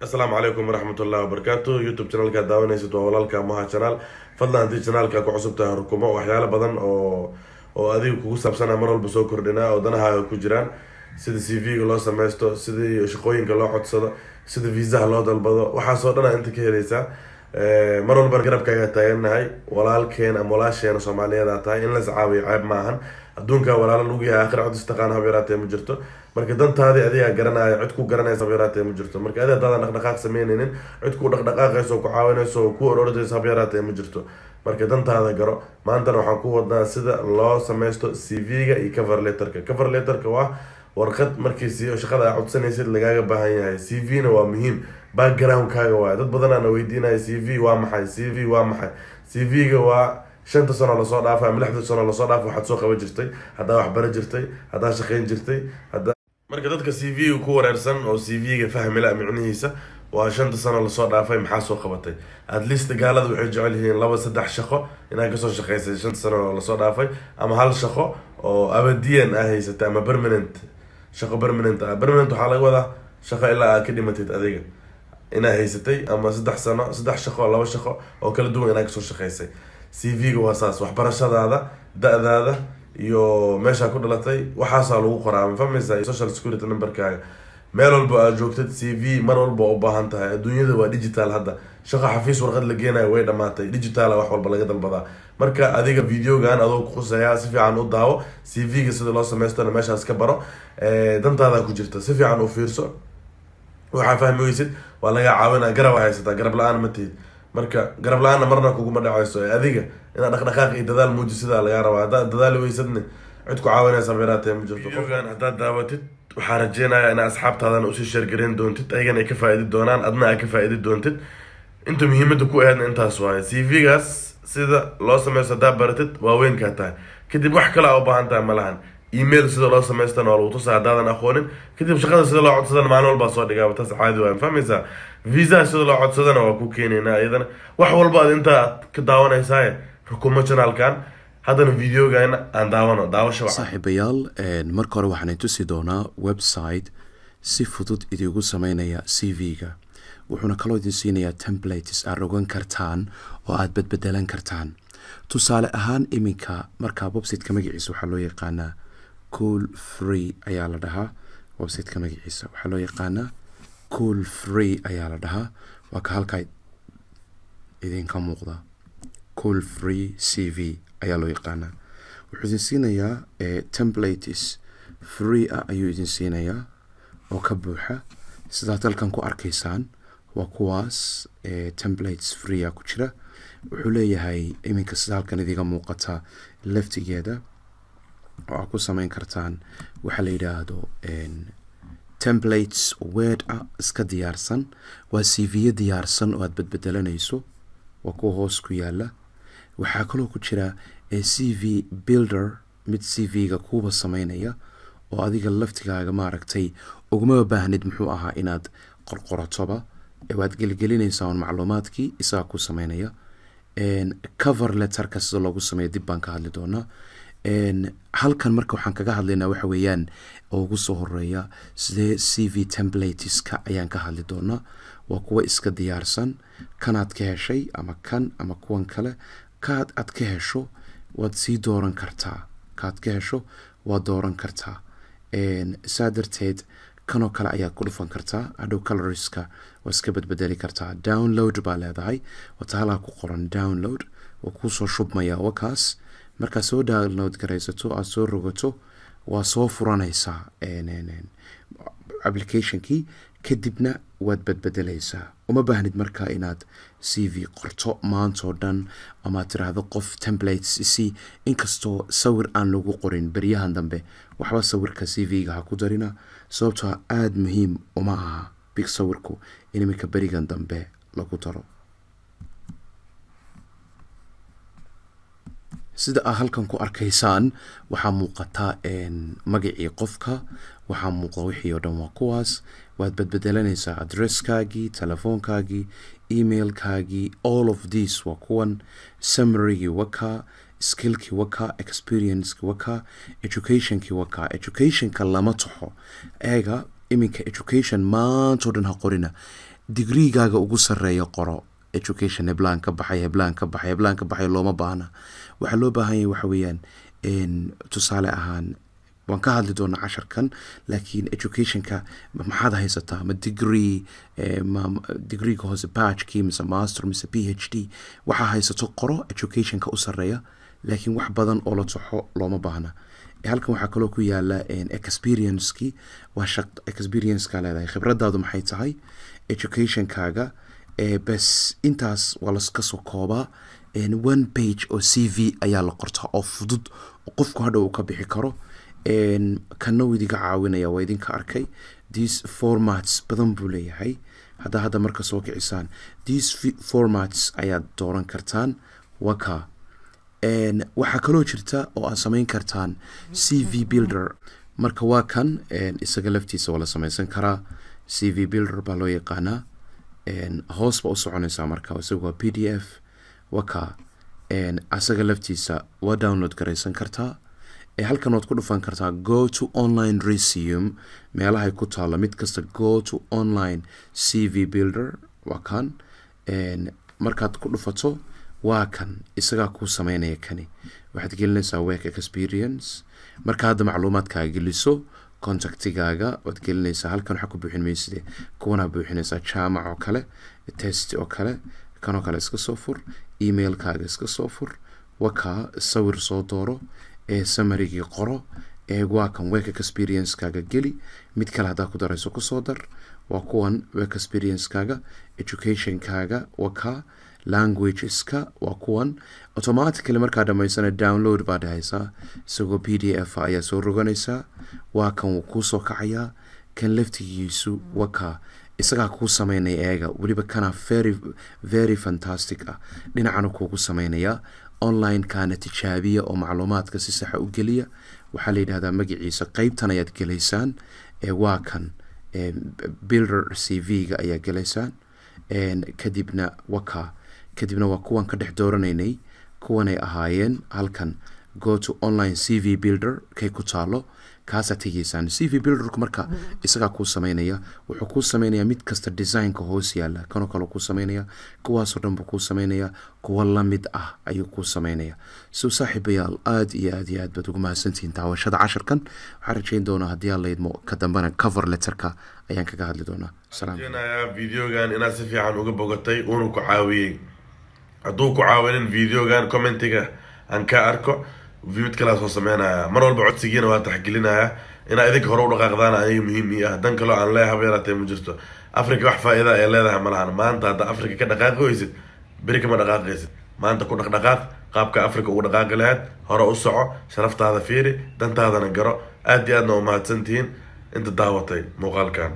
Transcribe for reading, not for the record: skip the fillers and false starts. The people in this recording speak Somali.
السلام عليكم ورحمة الله وبركاته. يوتيوب channel ka daawanaysid waa walaalka Maha channel. fadlan haddii channelka ku cusub tahay rukumo waxyaalo badan oo adiga kugu saabsan mar walba soo kordhinaa oo danahaaga ku jiraan, sida CV ga loo sameysto, sida shaqooyinka loo codsado, sida visa loo dalbado, waxaas oo dhan inta ka helaysaa. mar walba garabkaaga taaganahay, walaalkeen ama walaasheena Soomaaliyeed aad tahay in la iscaawiyo ceeb maahan. adduunka walaalo lagu yahay aakhir cod istaqaan hab yaraatee ma jirto. marka dantaadii adiga garanaya cid ku garanaysa hab yaraatee ma jirto. marka adiga daadan dhaqdhaqaaq sameynaynin cid ku dhaqdhaqaaqayso oo ku caawinayso oo ku orordaysa hab yaraatee ma jirto. marka dantaada garo. maantana waxaan ku wadnaa sida loo sameysto CV ga iyo cover letterka. cover letterka waa warqad markii shaqada aad codsanaysid lagaaga baahan yahay. CV na waa muhiim, background kaaga waa. dad badan aan weydiinaya CV waa maxay, CV waa maxay. CV ga waa 5 sano la soo dhaafay ama 6 sano la soo dhaafay waxaad soo qaban jirtay, haddaa wax bara jirtay, haddaa shaqayn jirtay, haddaa marka dadka CV ku wareersan oo CV ga fahmi la micnihiisa waa 5 sano la soo dhaafay maxaa soo qabatay. at least gaalada waxay jecel yihiin 2-3 shaqo inaad ka soo shaqaysay 5 sano la soo dhaafay, ama hal shaqo oo abadiyan ah haysatay ama permanent shaqo permanent ah. permanent waxaa laga wadaa shaqo ilaa aad ka dhimatid adiga inaad haysatay, ama 3 sano 3 shaqo 2 shaqo oo kala duwan inaad ka soo shaqaysay. CV ga waa saas, waxbarashadaada, da'daada iyo meesha ku dhalatay waxaasaa lagu qoraa, ma fahmaysaa? social security numberkaaga. meel walba aad joogtid CV mar walba u baahan tahay. adduunyada waa digital hadda. shaqo xafiis warqad la geenayo way dhamaatay, digital wax walba laga dalbadaa. marka adiga videogan adoo ku khusaya si fiican u daawo, CV ga sida loo sameystana meeshaas ka baro. dantaada ku jirta si fiican u fiirso. waxaa fahmi weysid waa laga caawinaa, garab haysataa, garab la-aan ma tihid. marka garab la-aanna marna kuguma dhacayso. adiga inaad dhaqdhaqaaq iyo dadaal muujisadaa lagaa rabaa. haddaad dadaali weysadna cid ku caawinaysa beeraatee ma jirto. qofkan haddaad daawatid waxaa rajeynayaa in asxaabtaadana usii sheergareyn doontid, ayagana ay ka faa'iidi doonaan, adna ay ka faa'iidi doontid. inta muhiimada ku ahaydna intaas waaye. CV gaas sida loo sameysto haddaad baratid waaweynkaa tahay, kadib wax kale aa u baahan tahay ma lahan. email sida loo samaystana waa lagu tusaa haddaadan aqoonin. kadib shaqada sida loo codsadana maalin walbaa soo dhigaa, taas caadi waay, ma fahmaysaa? visa sida loo codsadana waa ku keenaynaa iyadana. wax walba aad inta ka daawanaysaa rukumo channelkan. haddana videogaana aan daawano, daawasho wacan. saaxiibayaal, marka hore waxaan tusi doonaa website si fudud idigu sameynaya CV-ga. wuxuuna kaloo idin siinayaa templates aad rogan kartaan oo aad bedbedelan kartaan. tusaale ahaan iminka markaa websiteka magaciisa waxaa loo yaqaanaa cool free ayaa la dhahaa. websiteka magaciisa waxaa loo yaqaanaa cool free ayaa la dhahaa. waa ka halkaa idinka muuqda cool free CV ayaa loo yaqaanaa. wuxuu idin siinayaa templates free ah ayuu idin siinayaa oo ka buuxa sidaad halkan ku arkaysaan. waa kuwaas templates free ah ku jira. wuxuu leeyahay iminka sida halkan idiga muuqata leftigeeda oo aad ku sameyn kartaan waxa la yidhaahdo templates word ah iska diyaarsan. waa CV diyaarsan oo aad bedbedelanayso, waa kuwa hoos ku yaala. waxaa kaloo ku jira CV builder, mid CV-ga kuuba sameynaya oo adiga laftigaaga maaragtay uguma baahnid muxuu ahaa inaad qorqoratoba, waad gelgelinaysaa un macluumaadkii isaga ku sameynaya. cover letterka sida loogu sameeyo dib baan ka hadli doonaa. halkan marka waxaan kaga hadlaynaa waxa weeyaan oo ugu soo horeeya sidee CV templateska ayaan ka hadli doonaa. waa kuwa iska diyaarsan, kanaad ka heshay ama kan ama kuwan kale. kaad aad ka hesho waad sii dooran kartaa, kaad ka hesho waad dooran kartaa. saa darteed kanoo kale ayaad ku dhufan kartaa. hadhow colorska waa iska bedbedeli kartaa. download baa leedahay, wata halaa ku qoran download, waa kusoo shubmaya wakaas. markaad soo download garaysato aad soo rogato waa soo furanaysaa applicationkii, kadibna waad bedbedelaysaa. uma baahnid markaa inaad CV qorto maantoo dhan ama tiraahdo qof templates isi, inkastoo sawir aan lagu qorin beryahan dambe. waxba sawirka CV-ga ha ku darina, sababtoo aada muhiim uma aha big sawirku in iminka berigan dambe lagu daro. sida aad halkan ku arkaysaan waxaa muuqataa magacii qofka, waxaa muuqda wixii oo dhan waa kuwaas. waad bedbedelanaysaa adresskaagii, telefoonkaagii, emailkaagii, all of these waa kuwan. summarygii wakaa, skillkii wakaa, experiencekii wakaa, educationkii wakaa. educationka lama taxo eega iminka education maantoo dhan ha qorina. digreegaaga ugu sarreeya qoro education heblaan ka baxay heblaan ka baxay heblaan ka baxay looma baahna waxaa loo baahan yahay waxa weeyaan tusaale ahaan waan ka hadli doonaa casharkan laakiin educationka maxaad haysataa ma degree degreega hoose bachelor mise master mise PhD waxaa haysato qoro educationka u sarreeya laakiin wax badan oo la taxo looma baahna halkan waxaa kaloo ku yaala experience-kii waa experience-ka leedahay khibradaadu maxay tahay educationkaaga bas intaas waa laska soo koobaa 1 page oo CV ayaa la qortaa oo fudud qofku hadhow uu ka bixi karo kana idiga caawinaya waa idinka arkay these formats badan buu leeyahay hadda marka soo kicisaan these formats ayaad dooran kartaan waka waxaa kaloo jirta oo aad samayn kartaan CV builder marka waa kan isaga laftiisa waa la samaysan karaa CV builder baa loo yaqaanaa hoos ba u soconaysaa marka isaga waa PDF waka asaga laftiisa waa download garaysan kartaa halkan waad ku dhufan kartaa go to online resume meelahay ku taalla mid kasta go to online CV builder waa kan markaad ku dhufato waa kan isagaa kuu sameynaya kani waxaad gelinaysaa work experience marka hadda macluumaadkaaga geliso contactigaaga waad gelinaysaa halkan waxaa ku buuxin mayside kuwanaa buuxinaysaa jaamac oo kale test oo kale kanoo kale iska soo fur emailkaaga iska soo fur wakaa sawir soo dooro samarigii qoro waa kan work experience-kaaga geli mid kale haddaa ku darayso kusoo dar waa kuwan work experience-kaaga education-kaaga wakaa languageska waa kuwan automatically markaa dhamaysana download baa dhahaysaa isagoo PDF ayaa soo roganaysaa waa kan wuu kuu soo kacayaa kan laftigiisu wakaa isagaa kuu sameynaya eega weliba kana very fantastic ah dhinacana kuugu sameynaya online-kaana tijaabiya oo macluumaadka si saxa u geliya waxaa la yidhahdaa magaciisa qeybtan ayaad gelaysaan waa kan builder CV-ga ayaa gelaysaan kadibna waa kuwan ka dhex dooranaynay kuwanay ahaayeen halkan go to online CV builder kay ku taalo kaasaa tegaysaan CV builderku marka isagaa kuu sameynaya wuxuu kuu sameynayaa mid kasta designka hoos yaala kanoo kale kuu sameynaya kuwaasoo dhan buu kuu sameynaya kuwa lamid ah ayuu kuu sameynaya so saaxiibayaal aad iyo aad baad ugu mahadsantihiin daawashada casharkan waxaan rajayn doonaa haddii aan laydmo ka dambana cover letterka ayaan kaga hadli doonaa videogan inaad si fiican uga bogatay uuna ku caawiyey hadduu ku caawinin videogan commentiga aan ka arko mid kala soo sameynaya mar walba codsigiina waa taxgelinaya inaa idinka hore u dhaqaaqdaan ayay muhiim ii ah dan kaloo aan leeyahay yaraatee ma jirto africa wax faa'iida ay leedahay malahan maanta hadda africa ka dhaqaaqi weysid beri kama dhaqaaqaysid maanta ku dhaqdhaqaaq qaabka africa ugu dhaqaaqi lahayd hore u soco sharaftaada fiiri dantaadana garo aad iyo aadna u mahadsantihiin inta daawatay muuqaalkan